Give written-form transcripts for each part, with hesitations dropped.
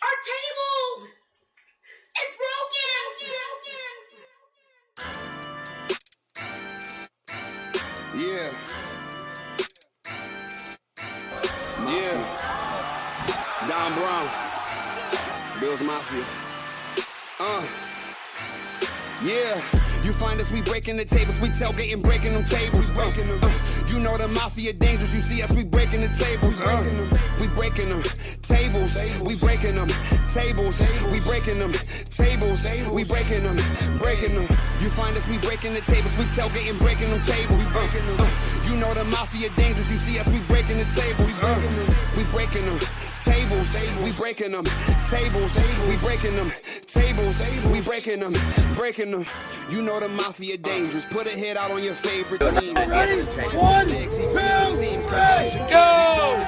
Our table is broken. Yeah. Yeah. Don Brown. Bill's Mafia. Yeah. You find us, we breaking the tables, we tailgating, breaking them tables. You know the mafia dangerous, you see us, we breaking the tables. We breaking them tables, we breaking them tables, we breaking them tables, we breaking them, breaking them. You find us, we breaking the tables, we tailgating, breaking them tables. You know the mafia dangerous, you see us, we breaking the tables. We breaking them tables, we breaking them tables, we breaking them tables, we breaking them, breaking them. You know the mafia dangerous. Put a hit out on your favorite team. Ready? 1, 2, 3, go!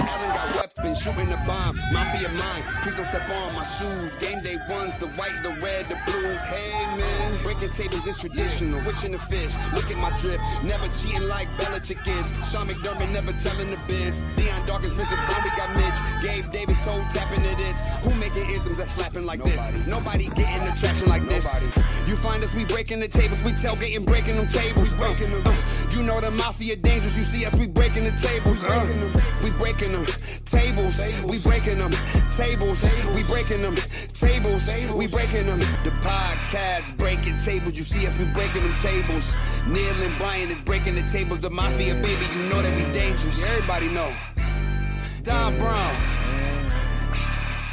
Allen got weapons, shooting the bomb. Mafia mine. Please don't step on my shoes. Game day ones, the white, the red, the blues. Hey man, breaking tables is traditional. Wishing the fish. Look at my drip. Never cheating like Belichick is. Sean McDermott never telling the biz. Deion Dawkins missing bomb. We got Mitch. Gabe Davis toe tapping to this. Who making anthems that slapping like this? Nobody getting the traction like this. You find us, we breaking the tables, we tailgating, breaking them tables. You know the mafia dangerous, you see us, we breaking the tables. We breaking them tables, we breaking them tables, we breaking them tables, we breaking them. The podcast breaking tables, you see us, we breaking them tables. Neil and Brian is breaking the tables. The mafia, baby, you know that we dangerous. Everybody know. Don Brown.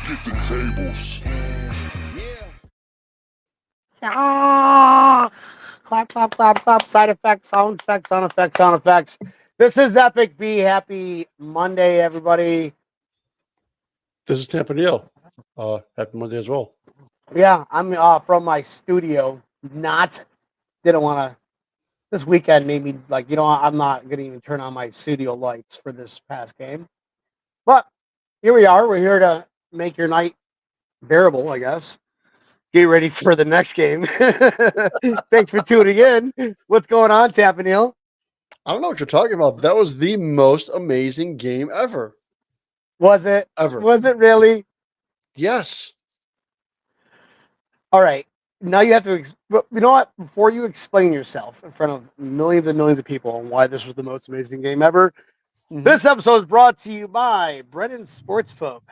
Get the tables. Ah! Clap, clap, clap, clap. Side effects, sound effects, sound effects, sound effects. This is Epic B. Happy Monday, everybody. This is Tampa Neal. Happy Monday as well. Yeah, I'm from my studio. Didn't want to. This weekend made me like, I'm not going to even turn on my studio lights for this past game. But here we are. We're here to make your night bearable, I guess. Get ready for the next game. Thanks for tuning in. What's going on, Tampa Neal? I don't know what you're talking about. That was the most amazing game ever. Was it? Ever. Was it really? Yes. All right. Now you have to, you know what? Before you explain yourself in front of millions and millions of people on why this was the most amazing game ever, this episode is brought to you by Brennan Sports Pub.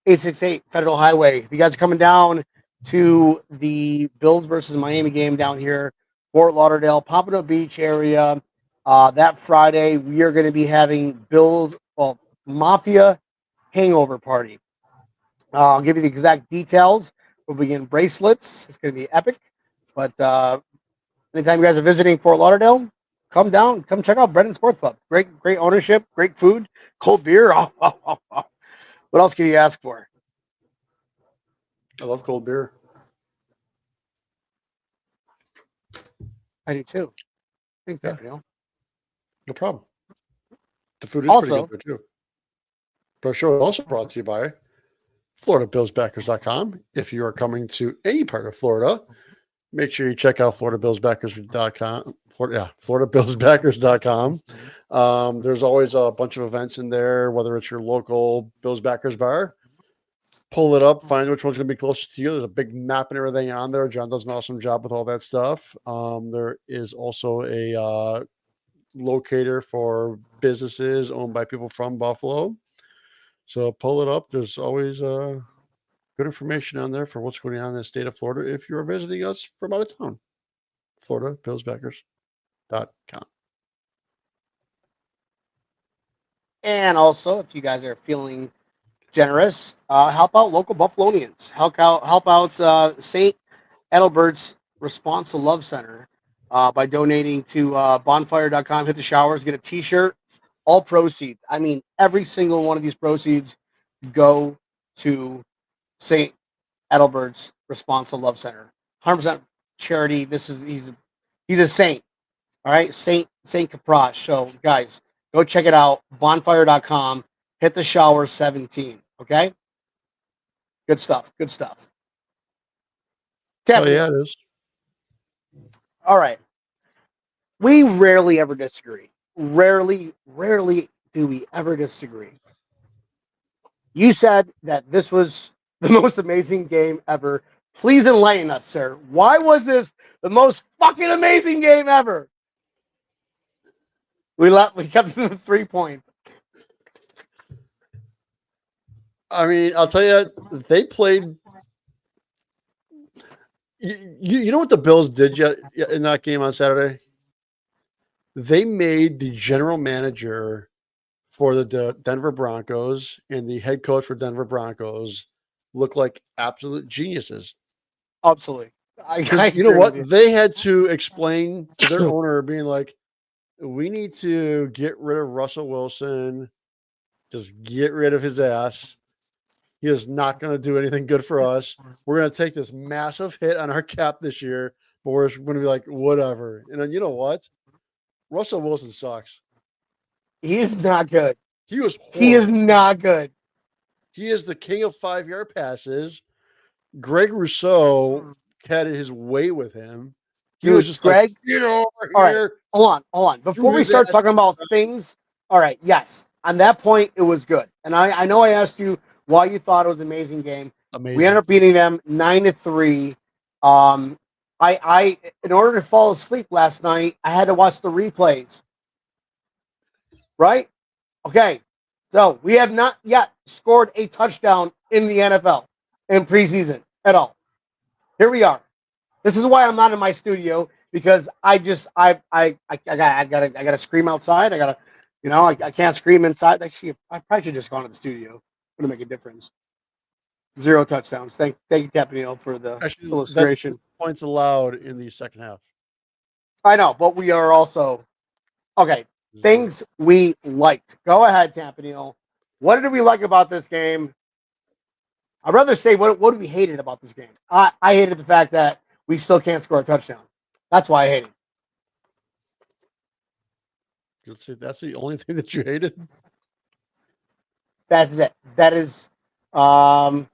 868 Federal Highway. If you guys are coming down to the Bills versus Miami game down here, Fort Lauderdale, Pompano Beach area, that Friday, we are going to be having Mafia hangover party. I'll give you the exact details. We'll be getting bracelets. It's going to be epic. But anytime you guys are visiting Fort Lauderdale, come down, come check out Brennan Sports Pub. Great ownership, great food, cold beer. What else can you ask for? I love cold beer. I do too. Thanks, Yeah. Daniel. No problem. The food is Also, pretty good there too. But our show is also brought to you by FloridaBillsBackers.com. If you are coming to any part of Florida, make sure you check out FloridaBillsBackers.com. FloridaBillsBackers.com. There's always a bunch of events in there, whether it's your local Bills Backers bar. Pull it up, find which one's going to be closest to you. There's a big map and everything on there. John does an awesome job with all that stuff. There is also a locator for businesses owned by people from Buffalo. So pull it up. There's always good information on there for what's going on in the state of Florida if you're visiting us from out of town. FloridaBillsBackers.com. and also, if you guys are feeling generous, help out local Buffalonians. Help out St. Adelbert's Response to Love Center by donating to bonfire.com. Hit the showers, get a T-shirt. All proceeds. I mean, every single one of these proceeds go to St. Adelbert's Response to Love Center. 100% charity. He's a saint. All right, Saint Caproche. So, guys, go check it out. Bonfire.com. Hit the shower 17. Okay? Good stuff. Good stuff. Oh, yeah, it is. All right. We rarely ever disagree. Rarely do we ever disagree. You said that this was the most amazing game ever. Please enlighten us, sir. Why was this the most fucking amazing game ever? We kept them 3 points. I mean, I'll tell you, they played. You know what the Bills did yet in that game on Saturday? They made the general manager for the Denver Broncos and the head coach for Denver Broncos look like absolute geniuses. Absolutely. I Because you know agree with you. what? They had to explain to their owner, being like, we need to get rid of Russell Wilson, just get rid of his ass. He is not going to do anything good for us. We're going to take this massive hit on our cap this year, but we're going to be like, whatever. And then you know what? Russell Wilson sucks. He is not good. He was horrible. He is not good. He is the king of 5-yard passes. Greg Rousseau had his way with him. He Dude, was just Greg, like, get over all here. right, hold on. Before we start talking about things, all right, yes, on that point, it was good. And I know I asked you why you thought it was an amazing game. Amazing. We ended up beating them 9-3. I in order to fall asleep last night, I had to watch the replays. Right? Okay. So we have not yet scored a touchdown in the NFL in preseason at all. Here we are. This is why I'm not in my studio, because I gotta scream outside. I can't scream inside. Actually, I probably should just go into the studio. It'll make a difference. 0 touchdowns. Thank you, Captain for the illustration. Points allowed in the second half. I know, but we are also okay. Things we liked. Go ahead, Tampanil. What did we like about this game? I'd rather say what we hated about this game. I hated the fact that we still can't score a touchdown. That's why I hate it. That's the only thing that you hated? That's it. That is, you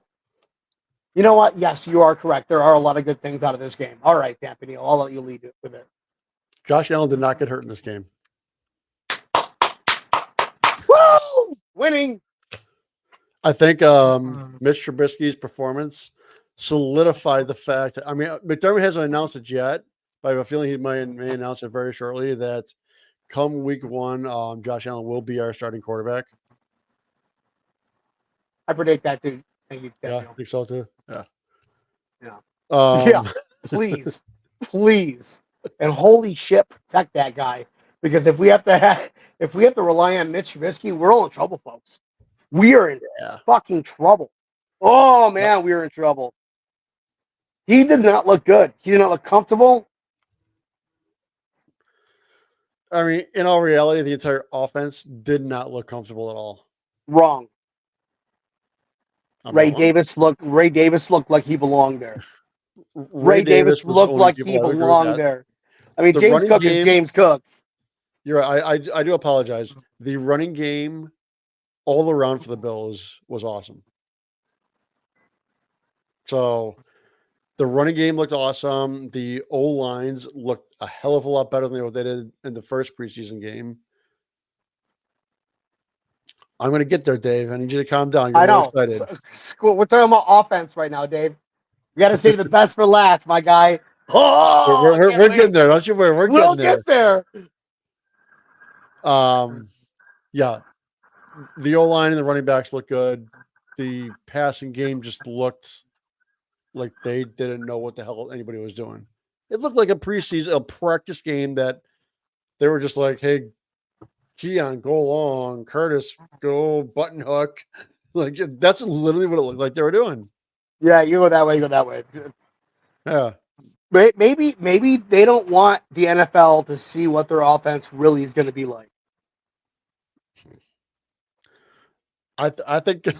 know what? Yes, you are correct. There are a lot of good things out of this game. All right, Tampanil, I'll let you lead with it. Josh Allen did not get hurt in this game. Woo! Winning. I think Mitch Trubisky's performance solidified the fact that, I mean, McDermott hasn't announced it yet, but I have a feeling he may announce it very shortly that come week 1, Josh Allen will be our starting quarterback. I predict that too. Thank you. Yeah, I think so too. Yeah. Yeah. Yeah. Please, and holy shit, protect that guy, because if we have to rely on Mitch Trubisky, we're all in trouble, folks. We are in fucking trouble. Oh man, we are in trouble. He did not look good. He did not look comfortable. I mean, in all reality, the entire offense did not look comfortable at all. Wrong. I'm Ray wrong. Davis looked like he belonged there. Ray Davis looked like he belonged there. I mean, The James running Cook is game- James Cook. You're right. I do apologize. The running game all around for the Bills was awesome. So the running game looked awesome. The O-lines looked a hell of a lot better than what they did in the first preseason game. I'm going to get there, Dave. I need you to calm down. You're I know. excited. We're talking about offense right now, Dave. We got to save the best for last, my guy. Oh, we're getting there. Don't you worry. We'll get there. Yeah. The O-line and the running backs look good. The passing game just looked like they didn't know what the hell anybody was doing. It looked like a practice game that they were just like, hey, Keon, go long. Curtis, go button hook. Like, that's literally what it looked like they were doing. Yeah, you go that way. Yeah. Maybe they don't want the NFL to see what their offense really is going to be like. I think that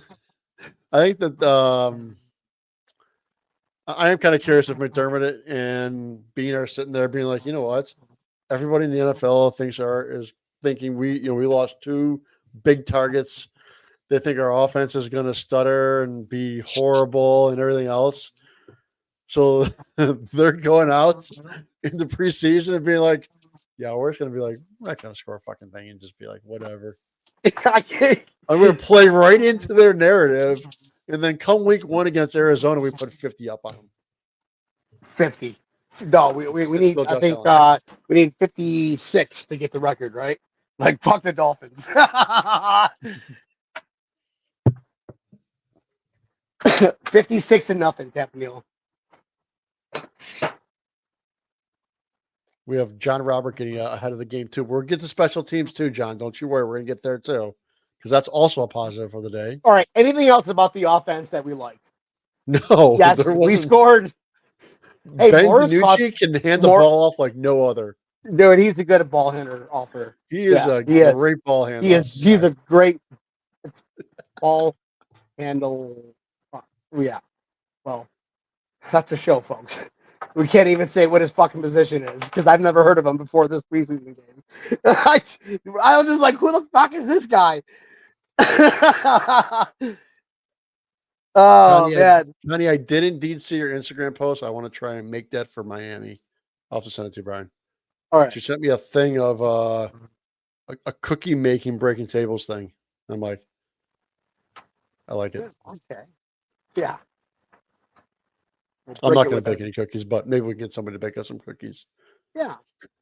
I am kind of curious if McDermott and Bean are sitting there being like, you know what? Everybody in the NFL is thinking we lost 2 big targets. They think our offense is going to stutter and be horrible and everything else. So they're going out in the preseason and being like, yeah, we're just going to be like, we're not going to score a fucking thing and just be like, whatever. I can't. I'm going to play right into their narrative, and then come week 1 against Arizona, we put 50 up on them. 50. No, we It's need. still I Josh think Allen. we need 56 to get the record, right? Like fuck the Dolphins. 56-0, Tampa Neal. We have John Robert getting ahead of the game too. We'll get to special teams too, John. Don't you worry. We're going to get there too, because that's also a positive for the day. All right. Anything else about the offense that we liked? No, Yes, there we wasn't. scored. Hey, Ben Morris caught DiNucci can hand the ball off like no other. Dude, he's a good ball handler. Offer. He is a he is. great ball handler. He is. He's a great ball handle. Yeah. Well, that's a show, folks. We can't even say what his fucking position is because I've never heard of him before this preseason game. I was just like, who the fuck is this guy? Oh, man. Johnny, I did indeed see your Instagram post. I want to try and make that for Miami. I'll have to send it to you, Brian. All right. She sent me a thing of a cookie making breaking tables thing. I'm like, I like it. Okay. Yeah. I'm not going to bake any cookies, but maybe we can get somebody to bake us some cookies. Yeah.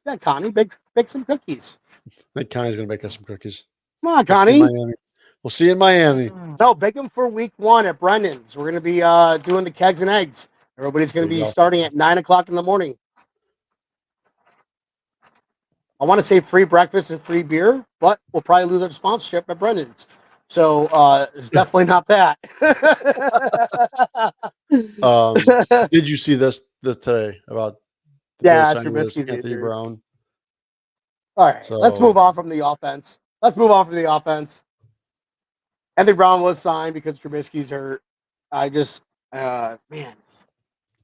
Yeah, Connie, bake some cookies. I think Connie's going to bake us some cookies. Come on, Connie. We'll see you in Miami. No, bake them for week 1 at Brendan's. We're going to be doing the kegs and eggs. Everybody's going to be starting at 9 o'clock in the morning. I want to say free breakfast and free beer, but we'll probably lose our sponsorship at Brendan's. So it's definitely not that. Did you see this today about Trubisky's Anthony Brown? All right, let's move on from the offense. Anthony Brown was signed because Trubisky's hurt. I just, man.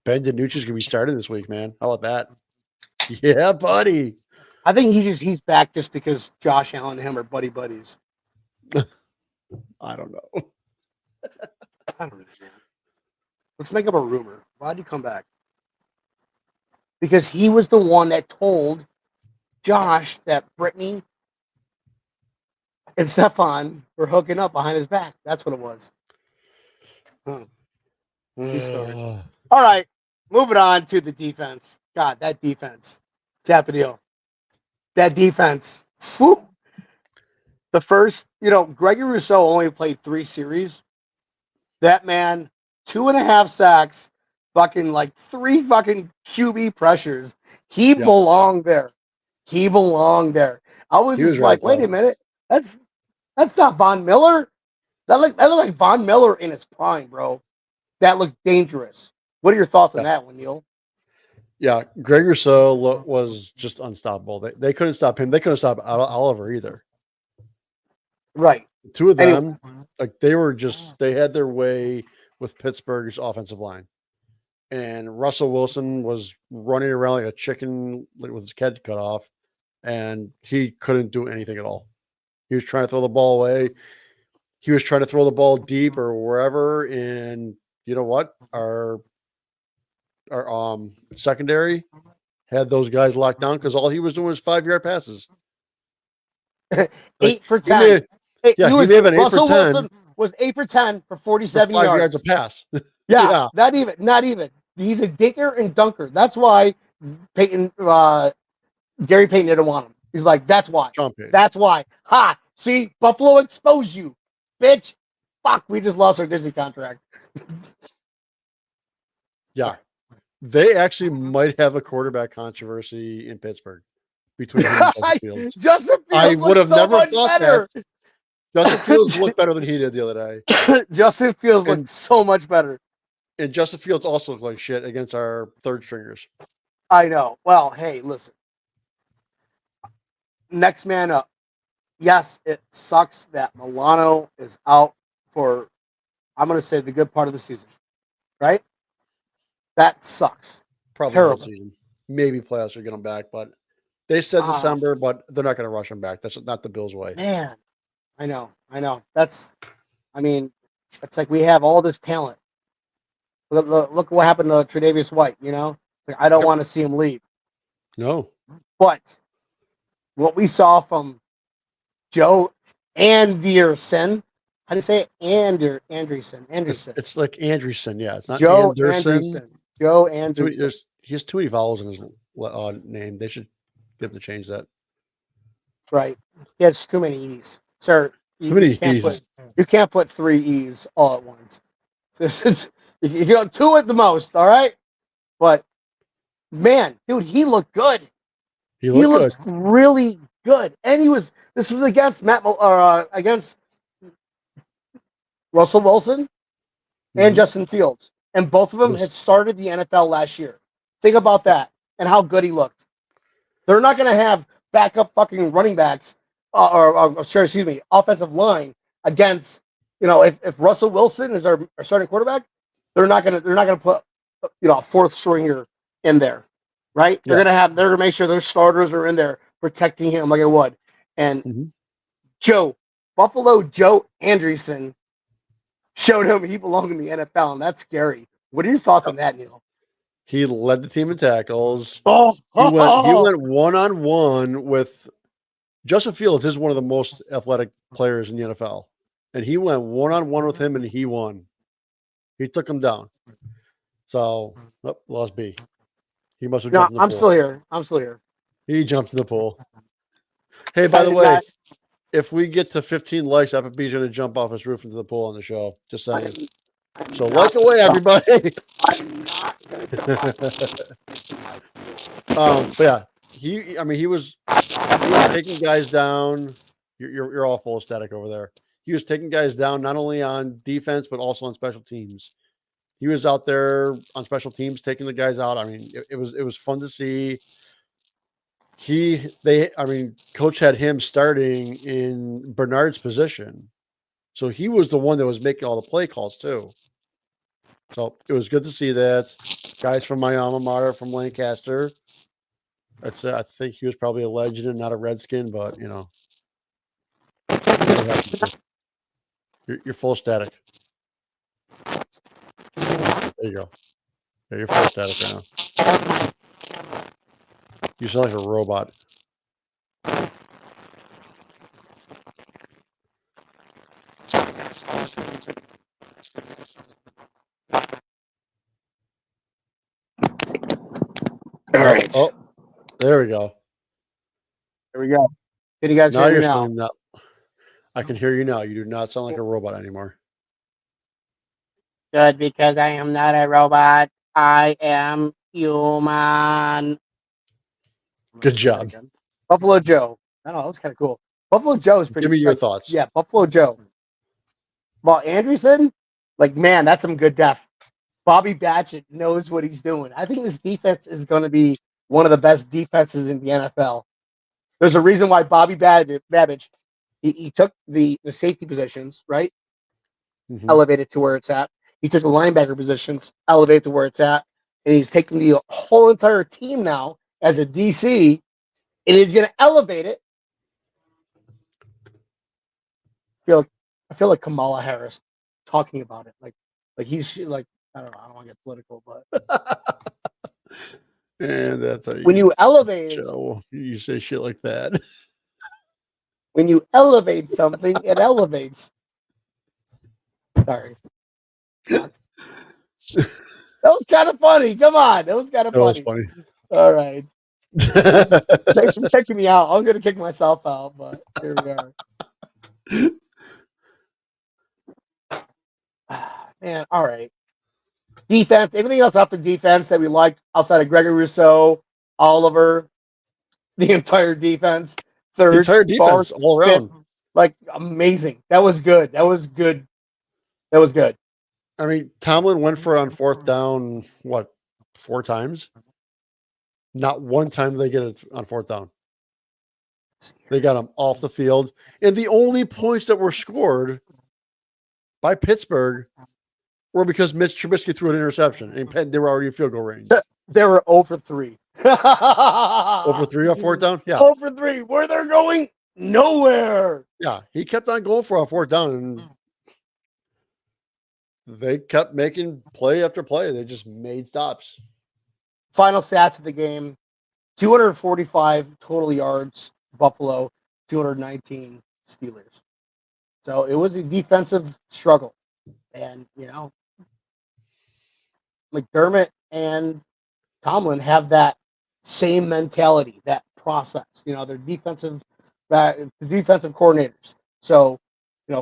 Ben DiNucci's gonna be starting this week, man. How about that? Yeah, buddy. I think he's back just because Josh Allen and him are buddies. I don't know. I don't know, man. Let's make up a rumor. Why'd he come back? Because he was the one that told Josh that Brittany and Stephon were hooking up behind his back. That's what it was. True story. All right, moving on to the defense. God, that defense. Tappadillo. That defense. Whew. The first, Gregory Rousseau only played 3 series. That man, 2.5 sacks, fucking 3 fucking QB pressures. He belonged there. I was just like, wait a minute. That's not Von Miller. That looked like Von Miller in his prime, bro. That looked dangerous. What are your thoughts on that one, Neil? Yeah, Greg Rousseau was just unstoppable. They couldn't stop him. They couldn't stop Oliver either. Right. The 2 of them, they had their way with Pittsburgh's offensive line. And Russell Wilson was running around like a chicken with his head cut off, and he couldn't do anything at all. He was trying to throw the ball away. He was trying to throw the ball deep or wherever, and you know what? Our secondary had those guys locked down because all he was doing was 5-yard passes. 8 for 10. He may have been 8 for 10. Wilson was 8 for 10 for 47 5 yards. yards a pass. Yeah, not even. He's a dinker and dunker. That's why Gary Payton didn't want him. He's like, that's why. That's why. Ha! See, Buffalo exposed you, bitch. Fuck, we just lost our Disney contract. Yeah. They actually might have a quarterback controversy in Pittsburgh between him and Justin Fields. Justin Fields I would have never thought better. that. Justin Fields looked better than he did the other day. Justin Fields looked so much better. And Justin Fields also looked like shit against our 3rd stringers. I know. Well, hey, listen. Next man up. Yes, it sucks that Milano is out for, I'm going to say, the good part of the season. Right? That sucks. Probably terrible. the season. Maybe playoffs will get him back, but they said December, but they're not going to rush him back. That's not the Bills' way. Man, I know. It's like we have all this talent. Look what happened to Tre'Davious White, I don't want to see him leave. No. But what we saw from Joe Anderson. How do you say it? Anderson. It's like Anderson. Yeah, it's not Joe Anderson. Anderson. Joe He Anderson. has too many vowels in his name. They should get him to change that. Right. He has too many E's. Sir, Too many can't E's. you can't put 3 E's all at once. This is you got 2 at the most, all right? But man, dude, he looked good. He He looked looked really good. And this was against against Russell Wilson and good. Justin Fields. And both of them Yes. had started the NFL last year. Think about that and how good he looked. They're not going to have backup fucking running backs offensive line against, if Russell Wilson is our starting quarterback, they're not going to put, a fourth stringer in there, right? They're going to make sure their starters are in there protecting him like it would. And Buffalo Joe Anderson showed him he belonged in the NFL, and that's scary. What are your thoughts on that, Neil? He led the team in tackles. Oh, He went one-on-one with Justin Fields is one of the most athletic players in the NFL. And he went one-on-one with him and he won. He took him down. So, lost B. He must have jumped in the pool. I'm still here. He jumped in the pool. Hey, by the way, if we get to 15 likes, B's going to jump off his roof into the pool on the show. Just saying. So like away, everybody. But yeah, he was taking guys down. You're all full of static over there. He was taking guys down not only on defense but also on special teams. He was out there on special teams taking the guys out. I mean, it was fun to see. Coach had him starting in Bernard's position. So he was the one that was making all the play calls too. So it was good to see that. Guys from my alma mater, from Lancaster. I think he was probably a legend and not a Redskin, but you're full of static. There you go. Yeah, you're full of static right now. You sound like a robot. All right. Oh, there we go. There we go. Can you guys hear me now? I can hear you now. You do not sound like a robot anymore. Good, because I am not a robot. I am human. Good job. Buffalo Joe. I don't know. That was kind of cool. Buffalo Joe is pretty. Give me your thoughts. Yeah, Buffalo Joe. Well, Anderson, man, that's some good depth. Bobby Batchett knows what he's doing. I think this defense is going to be one of the best defenses in the NFL. There's a reason why Bobby Babbage, he took the safety positions, right? Mm-hmm. Elevated to where it's at. He took the linebacker positions, elevated to where it's at. And he's taking the whole entire team now as a DC, and he's going to elevate it. I feel like Kamala Harris talking about it. Like he's like, I don't know. I don't want to get political, but and that's how when you elevate, Joe, you say shit like that. When you elevate something, it elevates. Sorry. That was kind of funny. Come on. That was kind of funny. Funny. All right. Thanks for kicking me out. I was going to kick myself out, but here we are. Man, all right. Defense. Everything else off the defense that we liked outside of Gregory Rousseau, Oliver, the entire defense. The entire defense all around. Like, amazing. That was good. That was good. I mean, Tomlin went for on fourth down, 4 times? Not one time did they get it on fourth down. They got him off the field. And the only points that were scored by Pittsburgh were because Mitch Trubisky threw an interception. And they were already in field goal range. They were 0 for 3. 0 for 3 on fourth down? Yeah. 0 for 3. Where they're going? Nowhere. Yeah. He kept on going for on fourth down, and they kept making play after play. They just made stops. Final stats of the game: 245 total yards, Buffalo, 219 Steelers. So it was a defensive struggle. And, McDermott and Tomlin have that same mentality, that process. They're the defensive coordinators. So,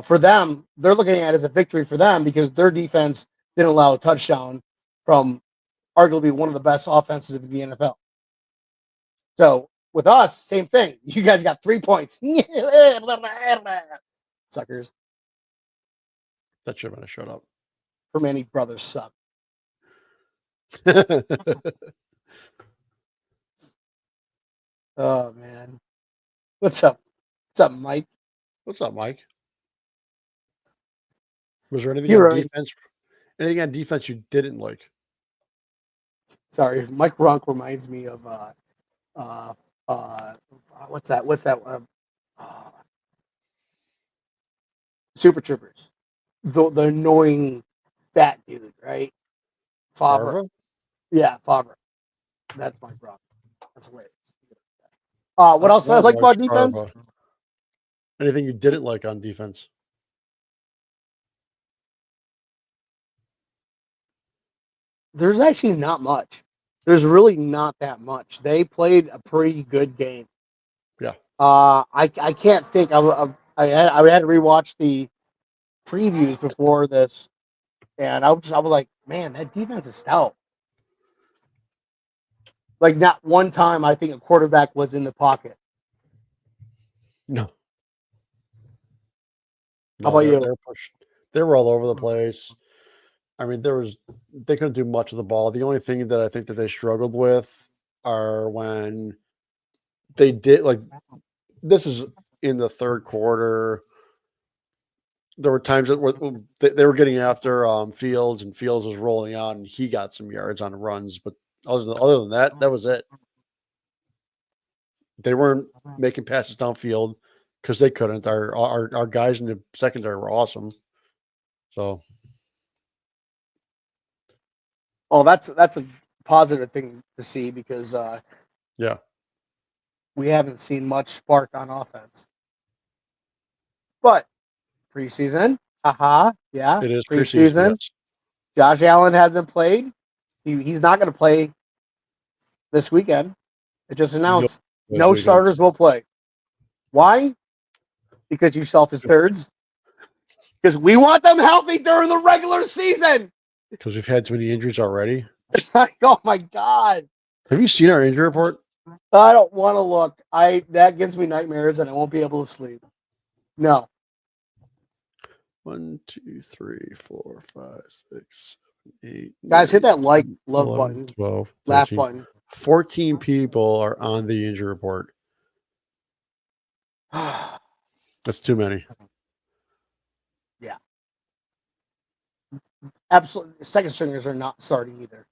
for them, they're looking at it as a victory for them because their defense didn't allow a touchdown from arguably one of the best offenses in the NFL. So with us, same thing. You guys got 3 points. Suckers. That should have shut up. For many brothers suck. Oh man. What's up? What's up, Mike? What's up, Mike? Was there anything You're on right. defense? Anything on defense you didn't like? Sorry, Mike Runk reminds me of what's that? Super Troopers. The annoying fat dude, right? Favre. Yeah, Favre. That's Mike Runk. That's hilarious. What else I like about defense? Anything you didn't like on defense? There's actually not much. There's really not that much. They played a pretty good game. Yeah. I can't think. I had to rewatch the previews before this, and I was like, man, that defense is stout. Like not one time I think a quarterback was in the pocket. No. How about you? They were all over the place. I mean, they couldn't do much of the ball. The only thing that I think that they struggled with are when they did this is in the third quarter. There were times that they were getting after Fields, and Fields was rolling out, and he got some yards on runs. But other than that, that was it. They weren't making passes downfield because they couldn't. Our guys in the secondary were awesome. So. Oh, that's a positive thing to see because Yeah, we haven't seen much spark on offense. But preseason, yeah, it is preseason. Yes. Josh Allen hasn't played. He's not going to play this weekend. It just announced no starters will play. Why? Because you selfish turds. Because we want them healthy during the regular season. Because we've had too many injuries already. Oh my God! Have you seen our injury report? I don't want to look. That gives me nightmares, and I won't be able to sleep. No. 1, 2, 3, 4, 5, 6, 7, 8. Guys, hit that love 11, button, 12, 13, laugh button. 14 people are on the injury report. That's too many. Yeah. Absolutely. Second stringers are not starting either.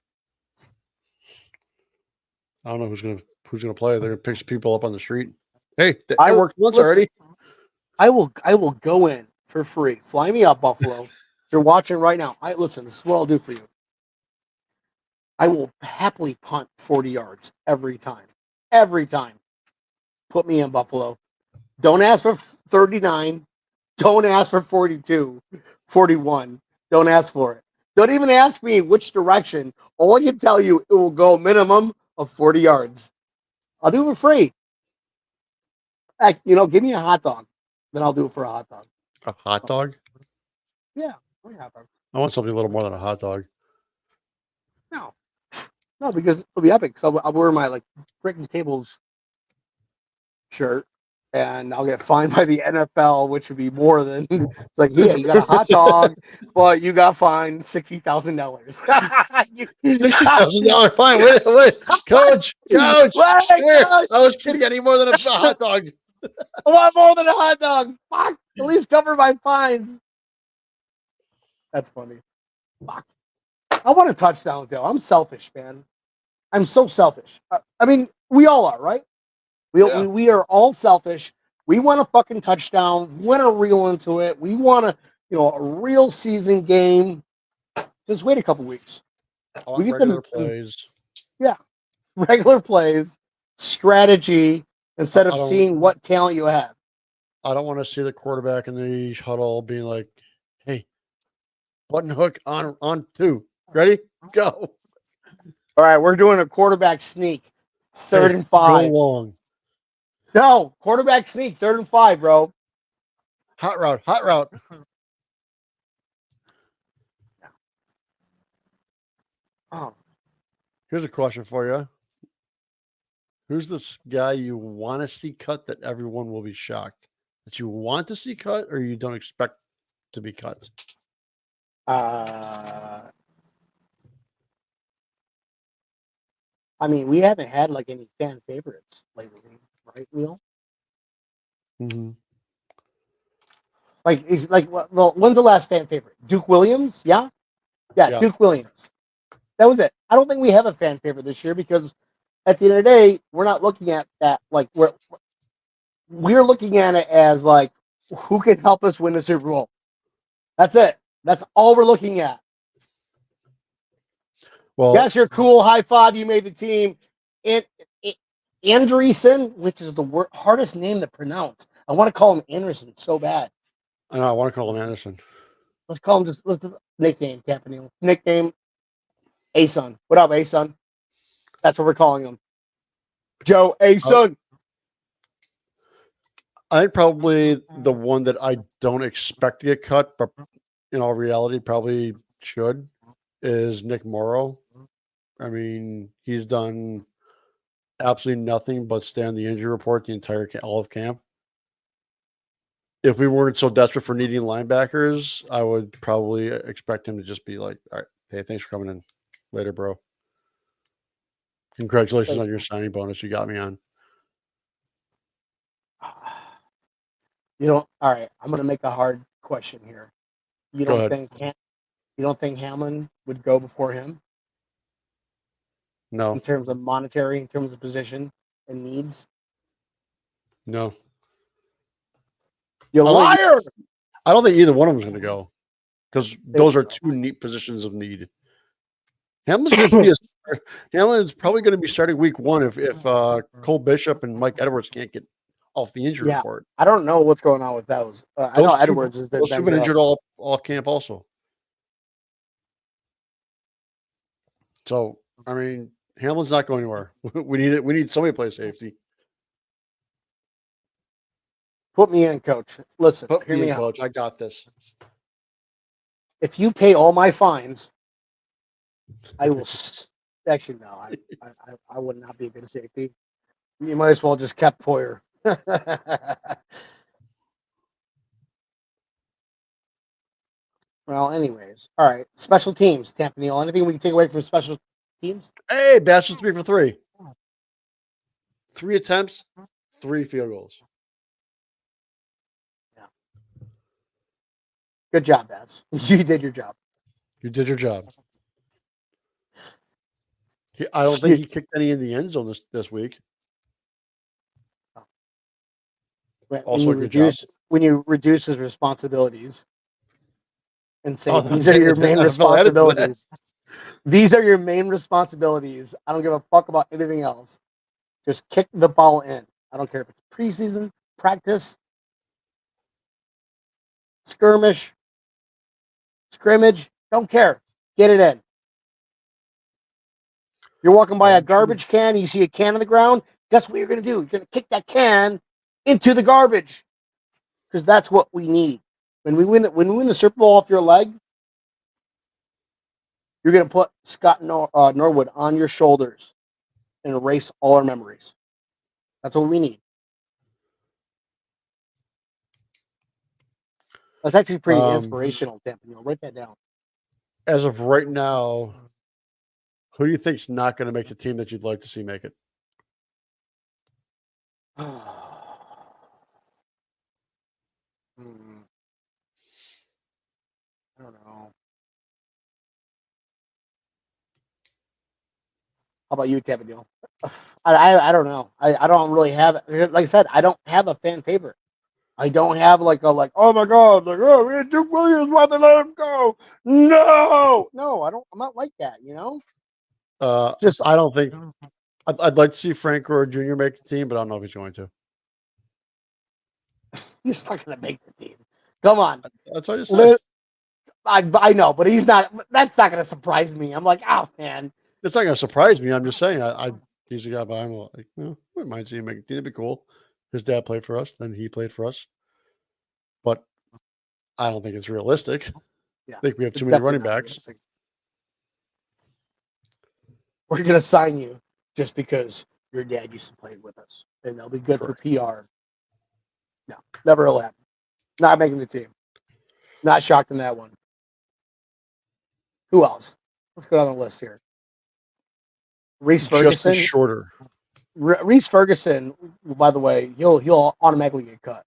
I don't know who's gonna play. They're gonna pick some people up on the street. Hey, it worked once already. I will go in for free. Fly me up, Buffalo. If you're watching right now, listen, this is what I'll do for you. I will happily punt 40 yards every time. Every time. Put me in, Buffalo. Don't ask for 39. Don't ask for 42, 41. Don't ask for it. Don't even ask me which direction. All I can tell you, it will go a minimum of 40 yards. I'll do it for free. Heck, give me a hot dog. Then I'll do it for a hot dog. A hot dog? Yeah, hot dog. I want something a little more than a hot dog. No, because it'll be epic. So I'll wear my breaking tables shirt, and I'll get fined by the NFL, which would be more than it's like, yeah, you got a hot dog, but you got fined $60,000. $60,000 fine. Wait, coach. Here, I was kidding. Any more than a hot dog? I want more than a hot dog. Fuck. At least cover my fines. That's funny. Fuck. I want a touchdown, though. I'm selfish, man. I'm so selfish. I mean, we all are, right? We are all selfish. We want a fucking touchdown. We want to reel into it. We want a real season game. Just wait a couple weeks. We get regular plays. Yeah, regular plays, strategy instead of seeing what talent you have. I don't want to see the quarterback in the huddle being like, "Hey, button hook on 2. Ready? Go." All right, we're doing a quarterback sneak. Third Hey, and go 5. long. No, quarterback sneak. 3rd and 5, bro. Hot route. Hot route. Oh, Here's a question for you. Who's this guy you want to see cut that everyone will be shocked? That you want to see cut or you don't expect to be cut? I mean, we haven't had like any fan favorites lately, right, Neil? Mm-hmm. Like, is like, when's the last fan favorite? Duke Williams? Yeah, Yeah. Duke Williams. That was it. I don't think we have a fan favorite this year because at the end of the day, we're not looking at that like we're looking at it as like who can help us win the Super Bowl. That's it. That's all we're looking at. Well, Yes, you're cool. High five. You made the team. And Andreessen, which is the hardest name to pronounce. I want to call him Anderson so bad. I know I want to call him Anderson. Let's call him just nickname, Campanile. Nickname, A-Son. What up, A-Son? That's what we're calling him. Joe A-Son. I think probably the one that I don't expect to get cut, but in all reality, probably should, is Nick Morrow. I mean, he's done absolutely nothing but stay on the injury report the entire all of camp. If we weren't so desperate for needing linebackers, I would probably expect him to just be like, "All right, hey, thanks for coming in. Later, bro. Congratulations on your signing bonus. You got me on." All right, I'm going to make a hard question here. You Go don't ahead. think Hamlin would go before him No, in terms of monetary, in terms of position and needs? no. You liar! I don't think either one of them is going to go because those are two neat positions of need. Hamlin's probably going to be starting week 1 if Cole Bishop and Mike Edwards can't get off the injury report. I don't know what's going on with those. I know Edwards has been those two been injured all camp also. So I mean, Hamlin's not going anywhere. We need it. We need somebody to play safety. Put me in, coach. Listen, hear me out. Coach. I got this. If you pay all my fines, I will. Actually, no. I would not be a good safety. You might as well just kept Poyer. Well, anyways, all right. Special teams, Tampa Neal. Anything we can take away from special teams? Hey, Bass was 3 for 3. 3 attempts, 3 field goals. Yeah. Good job, Bass. You did your job. You did your job. I don't think he kicked any in the end zone this week. When you reduce his responsibilities and say these are your main responsibilities. These are your main responsibilities. I don't give a fuck about anything else. Just kick the ball in. I don't care if it's preseason, practice, skirmish, scrimmage. Don't care. Get it in. You're walking by a garbage can, you see a can on the ground. Guess what you're going to do? You're going to kick that can into the garbage because that's what we need. When we win the Super Bowl off your leg, you're going to put Scott Norwood on your shoulders and erase all our memories. That's what we need. That's actually pretty inspirational, Tampa. Write that down. As of right now, who do you think's not going to make the team that you'd like to see make it? I don't know. How about you, Tampa? I don't know. I don't really have, like I said, I don't have a fan favorite. I don't have oh my god, we had Duke Williams, why they let him go? No, I'm not like that, you know. I don't think I'd like to see Frank Gore Jr. make the team, but I don't know if he's going to. He's not going to make the team. Come on. That's what I just said. I know, but he's not. That's not going to surprise me. I'm like, oh man. It's not going to surprise me. I'm just saying. He's a guy, but I'm like, I wouldn't mind seeing him make a team. It'd be cool. His dad played for us, then he played for us. But I don't think it's realistic. Yeah, I think we have it's too many definitely running not backs. realistic. We're going to sign you just because your dad used to play with us, and they'll be good Correct. for PR. No, never will happen. Not making the team. Not shocked in that one. Who else? Let's go down the list here. Reese Justin Ferguson. Shorter. Reese Ferguson, by the way, he'll automatically get cut.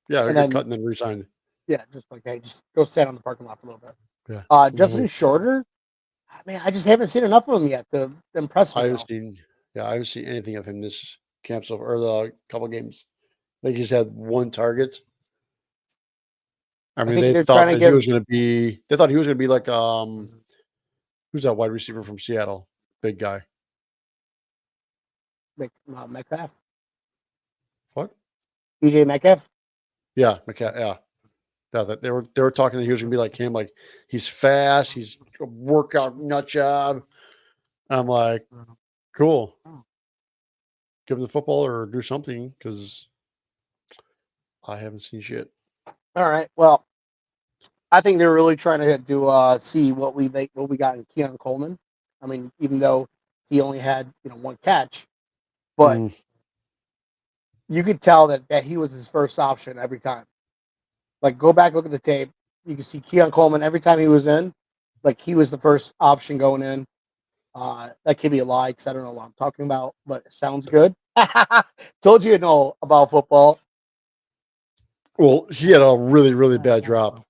Yeah, And get then- cut and then re-signed. Yeah, just like, hey, just go stand on the parking lot for a little bit. Yeah. Justin Shorter, man, I just haven't seen enough of him yet to impress me. I haven't seen anything of him this camp so far, or the couple games. I think he's had one target. I mean, think they they're thought trying to that give- he was going to be. They thought he was going to be like who's that wide receiver from Seattle? Big guy. Metcalf. What? DJ Metcalf. Yeah, yeah. That they were talking that he was going to be like him. Like he's fast. He's a workout nut job. I'm like, cool. Give him the football or do something because I haven't seen shit. All right. Well, I think they're really trying to see what we got in Keon Coleman. I mean, even though he only had one catch, but you could tell that he was his first option every time. Like, go back, look at the tape. You can see Keon Coleman every time he was in. Like, he was the first option going in. That could be a lie because I don't know what I'm talking about, but it sounds good. Told you know about football. Well, he had a really, really bad drop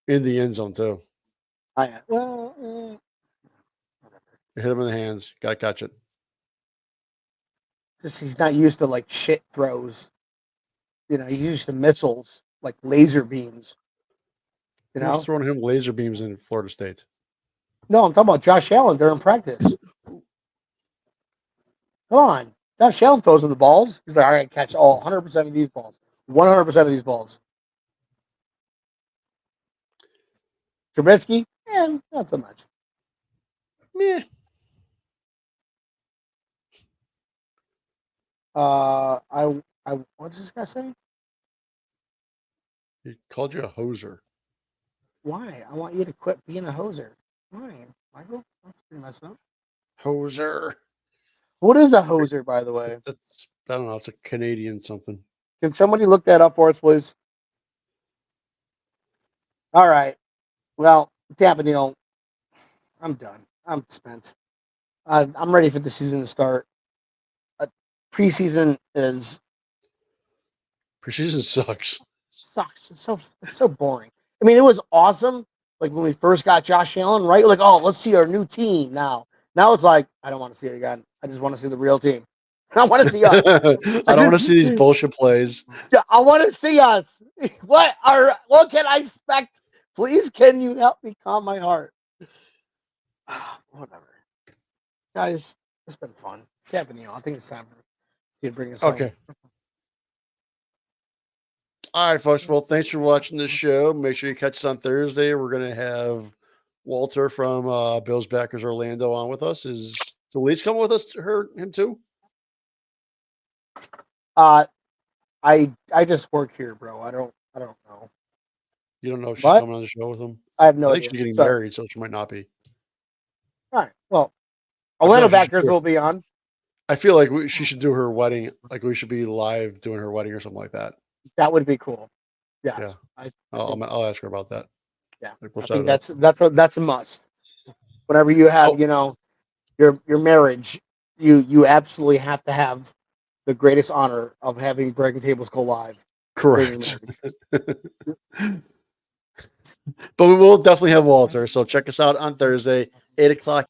in the end zone too. It Hit him in the hands. Got to catch it. Just he's not used to like shit throws. He's used to missiles like laser beams. Who's throwing him laser beams in Florida State? No, I'm talking about Josh Allen during practice. Come on. Josh Allen throws him the balls. He's like, all right, catch all 100% of these balls. 100% of these balls. Trubisky? Not so much. Meh. What's this guy saying? He called you a hoser. Why? I want you to quit being a hoser. Why, Michael? That's pretty messed up. Hoser. What is a hoser, by the way? That's, I don't know. It's a Canadian something. Can somebody look that up for us, please? All right. Well, Tampa Neal, I'm done. I'm spent. I'm ready for the season to start. Preseason sucks. Sucks. It's so boring. I mean, it was awesome. Like when we first got Josh Allen, right? Like, oh, let's see our new team now. Now it's like, I don't want to see it again. I just want to see the real team. I want to see us. I don't want to see these bullshit plays. I want to see us. What can I expect? Please, can you help me calm my heart? Whatever. Guys, it's been fun. Tampa Neal, I think it's time for you to bring us Okay. home. All right, folks. Well, thanks for watching this show. Make sure you catch us on Thursday. We're going to have Walter from Bills Backers Orlando on with us. Is the Leeds coming with us? Him too? I just work here, bro. I don't know. You don't know if she's What? coming on the show with him? I have no I think idea. she's getting Sorry. married, so she might not be. All right. Well, I feel Orlando like she should Backers do it. will be on. I feel like she should do her wedding. Like we should be live doing her wedding or something like that. That would be cool. Yes. Yeah. I I'll ask her about that. Yeah. Like, we'll I set think it up. that's a must. Whenever you have, your marriage, you absolutely have to have the greatest honor of having Breaking Tables go live. Correct. But we will definitely have Walter. So check us out on Thursday, 8:00.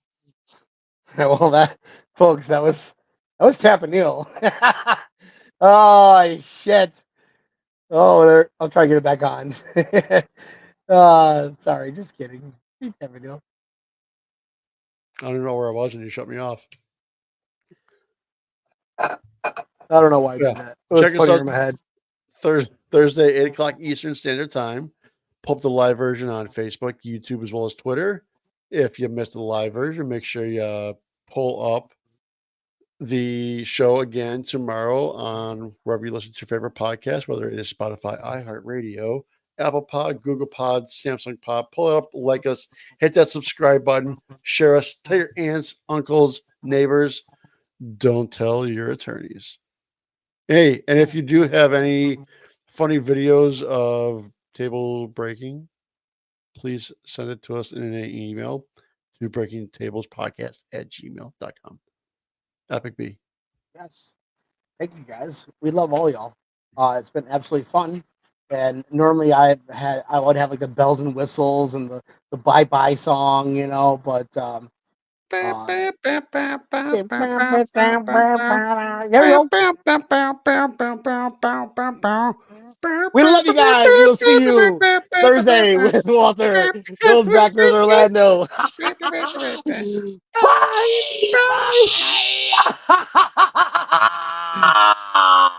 Well, folks, that was Tampa Neal. Oh shit. Oh, I'll try to get it back on. Sorry, just kidding. Tampa Neal. I don't even know where I was when you shut me off. I don't know why I did that. It was Check us funny out. in my head. Thursday, 8 o'clock Eastern Standard Time. Pull up the live version on Facebook, YouTube, as well as Twitter. If you missed the live version, make sure you pull up the show again tomorrow on wherever you listen to your favorite podcast, whether it is Spotify, iHeartRadio, Apple Pod, Google Pod, Samsung Pod. Pull it up, like us, hit that subscribe button, share us, tell your aunts, uncles, neighbors. Don't tell your attorneys. Hey, and if you do have any funny videos of table breaking, please send it to us in an email to breakingtablespodcast@gmail.com. Epic B. Yes. Thank you guys. We love all y'all. It's been absolutely fun. And normally I would have like the bells and whistles and the bye bye song, but there we go. We love you guys. We'll see you Thursday with Walter. Those backers Orlando. Bye. Bye.